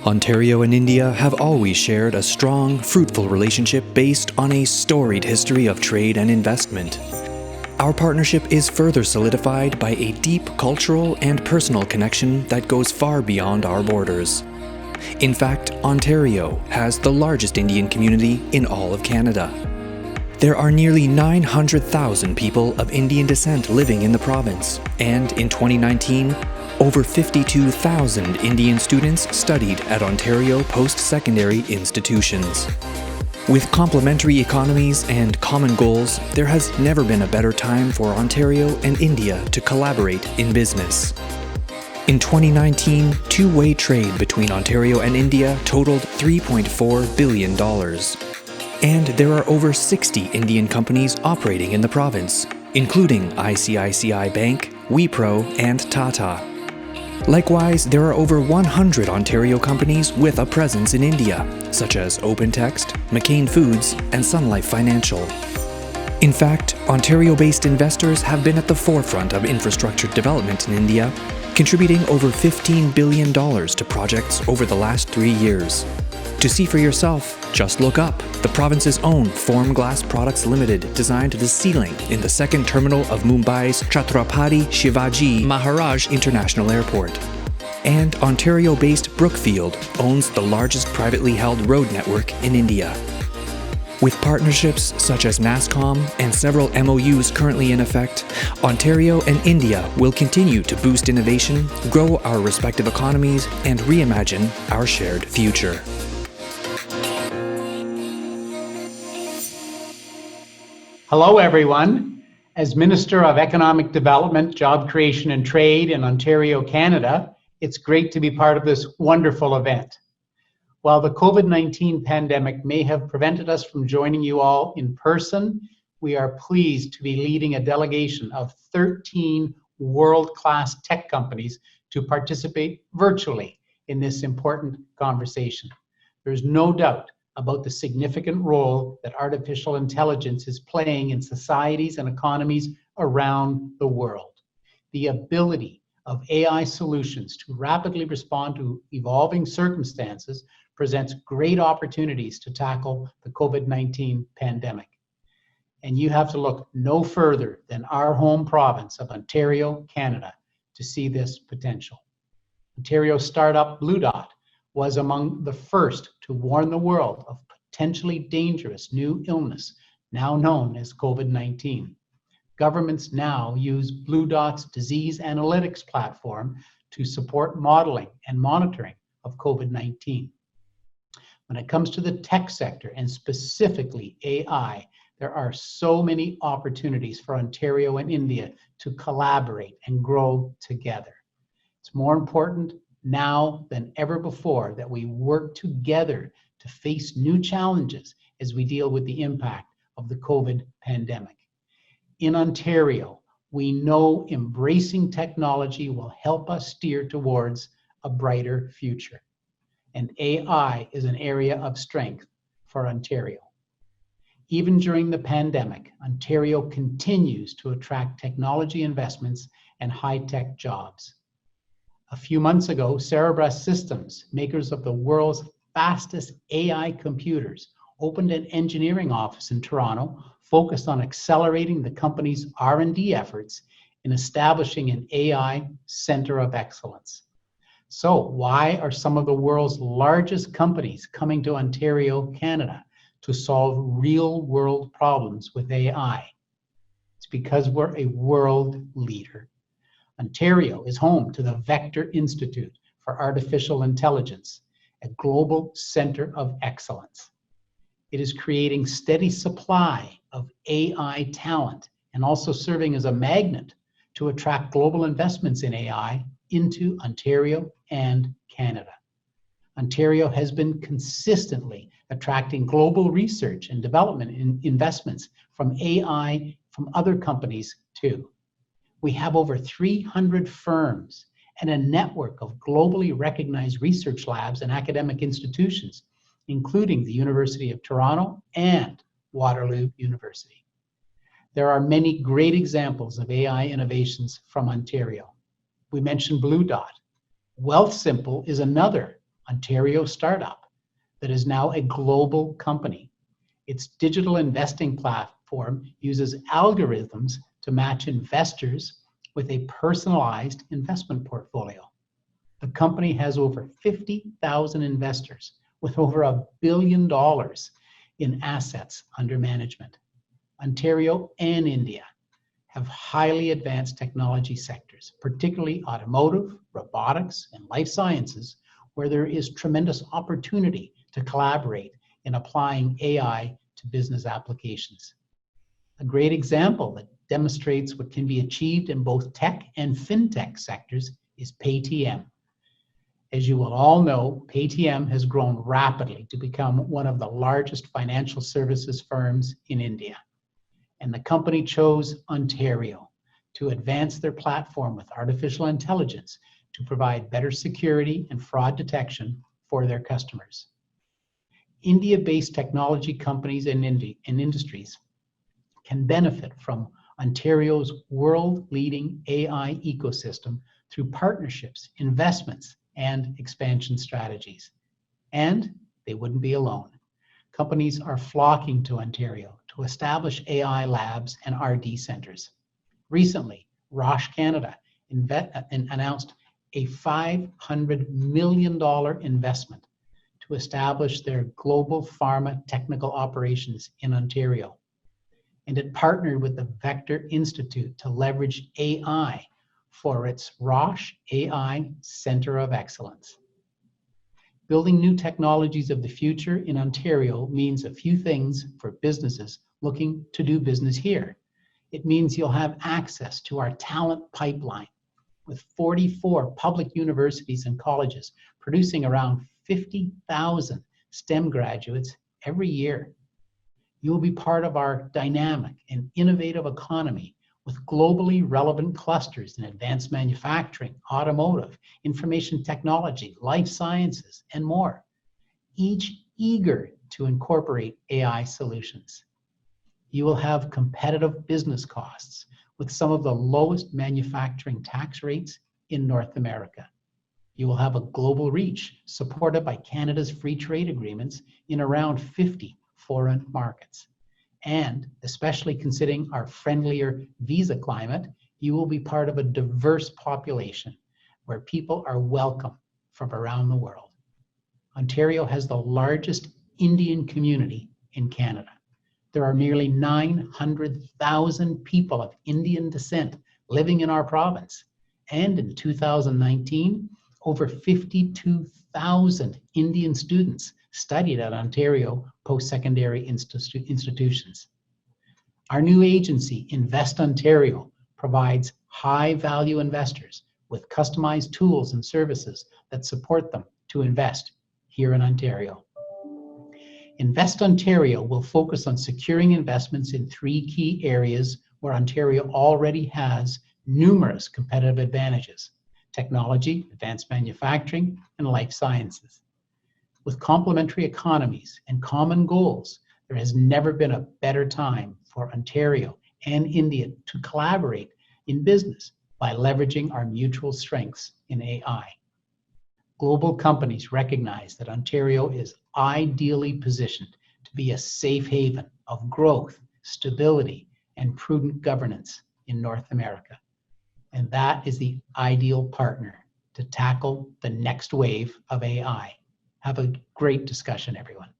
Ontario and India have always shared a strong, fruitful relationship based on a storied history of trade and investment. Our partnership is further solidified by a deep cultural and personal connection that goes far beyond our borders. In fact, Ontario has the largest Indian community in all of Canada. There are nearly 900,000 people of Indian descent living in the province, and in 2019, over 52,000 Indian students studied at Ontario post-secondary institutions. With complementary economies and common goals, there has never been a better time for Ontario and India to collaborate in business. In 2019, two-way trade between Ontario and India totaled $3.4 billion. And there are over 60 Indian companies operating in the province, including ICICI Bank, Wipro, and Tata. Likewise, there are over 100 Ontario companies with a presence in India, such as OpenText, McCain Foods, and Sun Life Financial. In fact, Ontario-based investors have been at the forefront of infrastructure development in India, contributing over $15 billion to projects over the last 3 years. To see for yourself, just look up the province's own Form Glass Products Limited designed the ceiling in the second terminal of Mumbai's Chhatrapati Shivaji Maharaj International Airport. And Ontario-based Brookfield owns the largest privately held road network in India. With partnerships such as NASSCOM and several MOUs currently in effect, Ontario and India will continue to boost innovation, grow our respective economies, and reimagine our shared future. Hello, everyone. As Minister of Economic Development, Job Creation and Trade in Ontario, Canada, it's great to be part of this wonderful event. While the COVID-19 pandemic may have prevented us from joining you all in person, we are pleased to be leading a delegation of 13 world-class tech companies to participate virtually in this important conversation. There's no doubt about the significant role that artificial intelligence is playing in societies and economies around the world. The ability of AI solutions to rapidly respond to evolving circumstances presents great opportunities to tackle the COVID-19 pandemic. And you have to look no further than our home province of Ontario, Canada, to see this potential. Ontario startup Blue Dot was among the first to warn the world of potentially dangerous new illness, now known as COVID-19. Governments now use Blue Dot's disease analytics platform to support modeling and monitoring of COVID-19. When it comes to the tech sector, and specifically AI, there are so many opportunities for Ontario and India to collaborate and grow together. It's more important now than ever before that we work together to face new challenges as we deal with the impact of the COVID pandemic. In Ontario, we know embracing technology will help us steer towards a brighter future. And AI is an area of strength for Ontario. Even during the pandemic, Ontario continues to attract technology investments and high-tech jobs. A few months ago, Cerebras Systems, makers of the world's fastest AI computers, opened an engineering office in Toronto focused on accelerating the company's R&D efforts in establishing an AI Center of Excellence. So why are some of the world's largest companies coming to Ontario, Canada, to solve real-world problems with AI? It's because we're a world leader. Ontario is home to the Vector Institute for Artificial Intelligence, a global center of excellence. It is creating steady supply of AI talent and also serving as a magnet to attract global investments in AI into Ontario and Canada. Ontario has been consistently attracting global research and development investments from AI from other companies too. We have over 300 firms and a network of globally recognized research labs and academic institutions, including the University of Toronto and Waterloo University. There are many great examples of AI innovations from Ontario. We mentioned Blue Dot. Wealthsimple is another Ontario startup that is now a global company. Its digital investing platform uses algorithms to match investors with a personalized investment portfolio. The company has over 50,000 investors with over $1 billion in assets under management. Ontario and India have highly advanced technology sectors, particularly automotive, robotics, and life sciences, where there is tremendous opportunity to collaborate in applying AI to business applications. A great example that demonstrates what can be achieved in both tech and fintech sectors is Paytm. As you will all know, Paytm has grown rapidly to become one of the largest financial services firms in India. And the company chose Ontario to advance their platform with artificial intelligence to provide better security and fraud detection for their customers. India-based technology companies and industries can benefit from Ontario's world-leading AI ecosystem through partnerships, investments, and expansion strategies. And they wouldn't be alone. Companies are flocking to Ontario to establish AI labs and R&D centers. Recently, Roche Canada announced a $500 million investment to establish their global pharma technical operations in Ontario. And it partnered with the Vector Institute to leverage AI for its Roche AI Center of Excellence. Building new technologies of the future in Ontario means a few things for businesses looking to do business here. It means you'll have access to our talent pipeline with 44 public universities and colleges producing around 50,000 STEM graduates every year. You will be part of our dynamic and innovative economy with globally relevant clusters in advanced manufacturing, automotive, information technology, life sciences, and more, each eager to incorporate AI solutions. You will have competitive business costs with some of the lowest manufacturing tax rates in North America. You will have a global reach supported by Canada's free trade agreements in around 50 foreign markets. And especially considering our friendlier visa climate, you will be part of a diverse population where people are welcome from around the world. Ontario has the largest Indian community in Canada. There are nearly 900,000 people of Indian descent living in our province. And in 2019, over 52,000 Indian students studied at Ontario post-secondary institutions. Our new agency, Invest Ontario, provides high-value investors with customized tools and services that support them to invest here in Ontario. Invest Ontario will focus on securing investments in 3 key areas where Ontario already has numerous competitive advantages: technology, advanced manufacturing, and life sciences. With complementary economies and common goals, there has never been a better time for Ontario and India to collaborate in business by leveraging our mutual strengths in AI. Global companies recognize that Ontario is ideally positioned to be a safe haven of growth, stability, and prudent governance in North America. And that is the ideal partner to tackle the next wave of AI. Have a great discussion, everyone.